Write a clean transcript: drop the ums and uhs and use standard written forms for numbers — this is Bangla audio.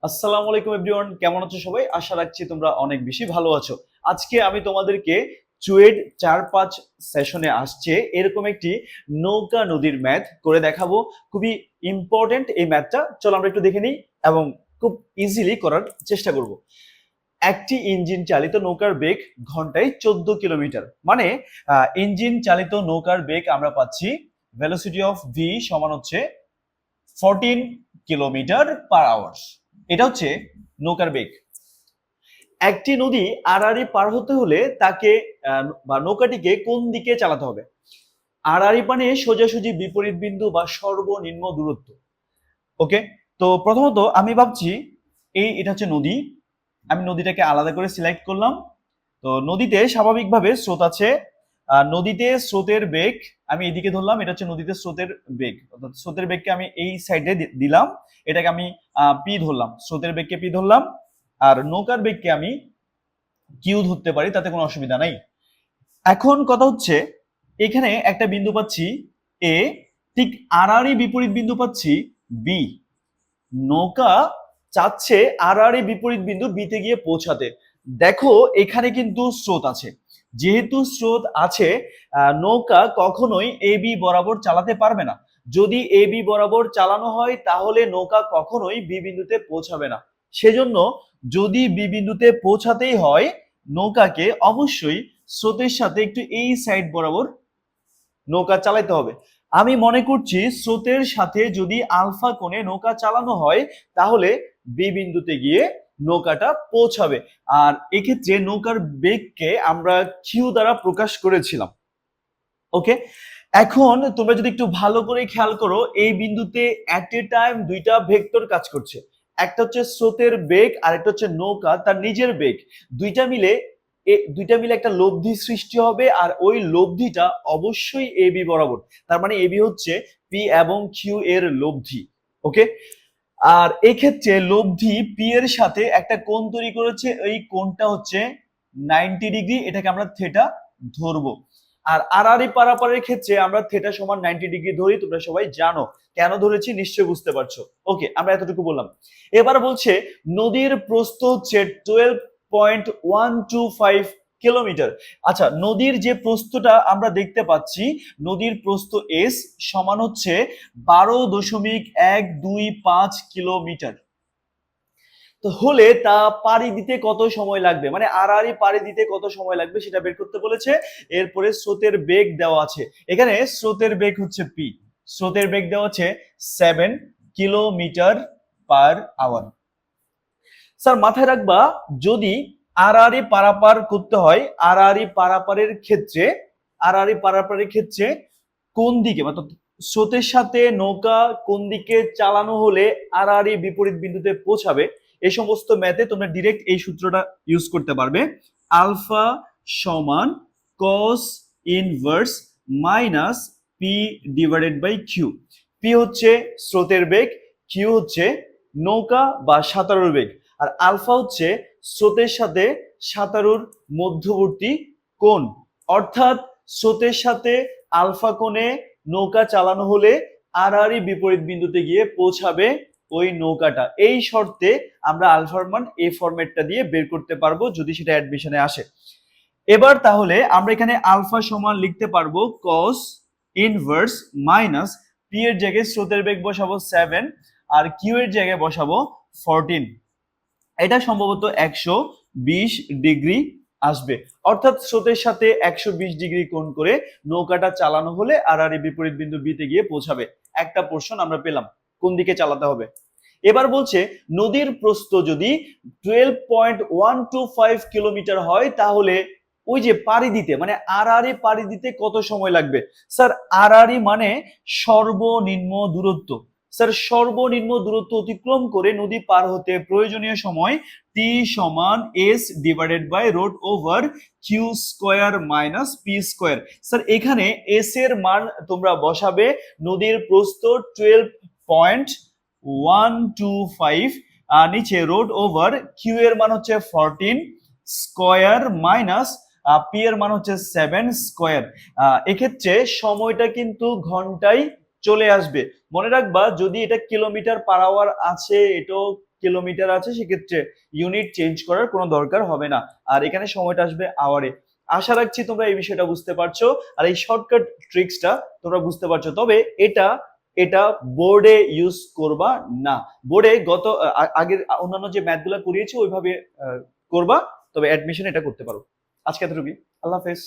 আসসালামু আলাইকুম এভরিওয়ান, কেমন আছো সবাই? আশা রাখছি তোমরা অনেক বেশি ভালো আছো। আজকে আমি তোমাদেরকে চুয়েট 4-5 সেশনে আসছে এরকম একটি নৌকা নদীর ম্যাথ করে দেখাবো। খুবই ইম্পর্টেন্ট এই ম্যাথটা, চলো আমরা একটু দেখে নিই এবং খুব ইজিলি করার চেষ্টা করব। একটি ইঞ্জিন চালিত নৌকার বেগ ঘন্টায় 14 কিলোমিটার, মানে ইঞ্জিন চালিত নৌকার বেগ আমরা পাচ্ছি ভেলোসিটি অফ ভি সমান হচ্ছে 14 কিলোমিটার পার আওয়ার। এটা হচ্ছে নৌকার বেগ। একটি নদী আড়াআড়ি পার হতে হলে তাকে বা নৌকাটিকে কোন দিকে চালাতে হবে? আড়াআড়ি মানে সোজাসুজি বিপরীত বিন্দু বা সর্বনিম্ন দূরত্ব। ওকে, তো প্রথমত আমি ভাবছি এটা হচ্ছে নদী। আমি নদীটাকে আলাদা করে সিলেক্ট করলাম। তো নদীতে স্বাভাবিকভাবে স্রোত আছে। নদীতে স্রোতের বেগ আমি এদিকে ধরলাম, এটা হচ্ছে নদীতে স্রোতের বেগ, অর্থাৎ স্রোতের বেগকে আমি এই সাইডে দিলাম। এটাকে আমি পি ধরলাম, স্রোতের বেগকে পি ধরলাম। আর নৌকার বেগকে আমি কিউ ধরতে পারি, তাতে কোনো অসুবিধা নাই। এখন কথা হচ্ছে এখানে একটা বিন্দু পাচ্ছি এ, ঠিক আড়াআড়ি বিপরীত বিন্দু পাচ্ছি বি। নৌকা চাচ্ছে আড়াআড়ি বিপরীত বিন্দু বিতে গিয়ে পৌঁছাতে। দেখো এখানে কিন্তু স্রোত আছে, যেহেতু স্রোত আছে নৌকা কখনোই এ বি বরাবর চালাতে পারবে না। যদি এ বি বরাবর চালানো হয় তাহলে নৌকা কখনোই বি বিন্দুতে পৌঁছাবে না। সেজন্য যদি বি বিন্দুতে পৌঁছাতেই হয় নৌকাকে অবশ্যই স্রোতের সাথে একটু এই সাইড বরাবর নৌকা চালাতে হবে। আমি মনে করছি স্রোতের সাথে যদি আলফা কোণে নৌকা চালানো হয় তাহলে বি বিন্দুতে গিয়ে নৌকাটা পৌঁছাবে। আর এক্ষেত্রে নৌকার বেগকে আমরা কিউ দ্বারা প্রকাশ করেছিলাম। ওকে, এখন তোমরা যদি একটু ভালো করে খেয়াল করো, এই বিন্দুতে অ্যাট এ টাইম দুইটা ভেক্টর কাজ করছে। একটা হচ্ছে স্রোতের বেগ আর একটা হচ্ছে নৌকা তার নিজের বেগ। দুইটা মিলে একটা লব্ধি সৃষ্টি হবে, আর ওই লব্ধিটা অবশ্যই এ বি বরাবর। তার মানে এ বি হচ্ছে পি এবং কিউ এর লব্ধি। ওকে, আর এক্ষেত্রে লব্ধি পি এর সাথে একটা কোণ তৈরি করেছে, এই কোণটা হচ্ছে 90 ডিগ্রি, এটাকে আমরা থেটা ধরবো। আর আড়াআড়ি পারাপারের ক্ষেত্রে আমরা থেটা সমান 90 ডিগ্রি ধরি, তোমরা সবাই জানো কেন ধরেছি নিশ্চয়ই বুঝতে পারছো। ওকে, আমরা এতটুকু বললাম। এবার বলছে নদীর প্রস্থ হচ্ছে 12.125 কিলোমিটার। আচ্ছা, নদীর যে প্রস্থটা আমরা দেখতে পাচ্ছি, নদীর প্রস্থ এস সমান হচ্ছে 12.125 কিলোমিটার। তো হলে তা পাড়ি দিতে কত সময় লাগবে, মানে আড়াআড়ি পাড়ি দিতে কত সময় লাগবে সেটা বের করতে বলেছে। এরপরে স্রোতের বেগ দেওয়া আছে, এখানে স্রোতের বেগ হচ্ছে পি, স্রোতের বেগ দেওয়া আছে 7 কিলোমিটার পার আওয়ার। স্যার মাথায় রাখবা, যদি আড়াআড়ি পারাপার করতে হয়, আড়াআড়ি পারাপারের ক্ষেত্রে কোন দিকে, অর্থাৎ স্রোতের সাথে নৌকা কোন দিকে চালানো হলে আড়াআড়ি বিপরীত বিন্দুতে পৌঁছাবে, এই সমস্ত ম্যাথে তোমরা ডিরেক্ট এই সূত্রটা ইউজ করতে পারবে। আলফা সমান cos inverse minus P divided by Q. P হচ্ছে স্রোতের বেগ, কিউ হচ্ছে নৌকা বা সাঁতারুর বেগ, আর আলফা হচ্ছে স্রোতের সাথে সাঁতারুর মধ্যবর্তী কোণ। অর্থাৎ স্রোতের সাথে আলফা কোণে নৌকা চালানো হলে আড়াআড়ি বিপরীত বিন্দুতে গিয়ে পৌঁছাবে ওই নৌকাটা। এই শর্তে আমরা আলফার মান এই ফরম্যাটটা দিয়ে বের করতে পারবো যদি সেটা অ্যাডমিশনে আসে। এবার তাহলে আমরা এখানে আলফা সমান লিখতে পারবো কস ইনভার্স মাইনাস পি এর জায়গায় স্রোতের বেগ বসাবো 7 আর কিউ এর জায়গায় বসাবো 14। এটা সম্ভবত 120 ডিগ্রি আসবে, অর্থাৎ স্রোতের সাথে 120 ডিগ্রি কোণ করে নৌকাটা চালানো হলে আড়াআড়ি বিপরীত বিন্দু বিতে গিয়ে পৌঁছাবে। একটা পোর্শন আমরা পেলাম কোন দিকে চালাতে হবে। এবার বলছে নদীর প্রস্থ যদি 12.125 কিলোমিটার হয় তাহলে ওই যে পাড়ি দিতে, মানে আড়াআড়ি পাড়ি দিতে কত সময় লাগবে? স্যার আড়াআড়ি মানে সর্বনিম্ন দূরত্ব। স্যার সর্বনিম্ন দূরত্ব অতিক্রম করে নদী পার হতে প্রয়োজনীয় সময় টি সমান S divided by root over Q square minus P square. Sir এখানে এস এর মান তোমরা বসাবে, নদীর প্রস্থ 12.125, নিচে রোড ওভার কিউ এর মান হচ্ছে 14 স্কোয়ার মাইনাস পি এর মান হচ্ছে 7 স্কোয়ার। এক্ষেত্রে সময়টা কিন্তু ঘন্টায় চলে আসবে। মনে রাখবা যদি এটা কিলোমিটার পার আওয়ার আছে, এটাও কিলোমিটার আছে সেক্ষেত্রে ইউনিট চেঞ্জ করার কোনো দরকার হবে না। আর এখানে সময়টা আসবে আওয়ারে। আশা রাখছি তোমরা এই বিষয়টা বুঝতে পারছো আর এই শর্টকাট ট্রিক্সটা তোমরা বুঝতে পারছো। তবে এটা এটা বোর্ডে ইউজ করবা না। বোর্ডে গত আগের অন্যান্য যে ম্যাথগুলো করিয়েছি ওইভাবে করবা, তবে অ্যাডমিশন এটা করতে পারো। আজকে এতটুকুই। আল্লাহ হাফেজ।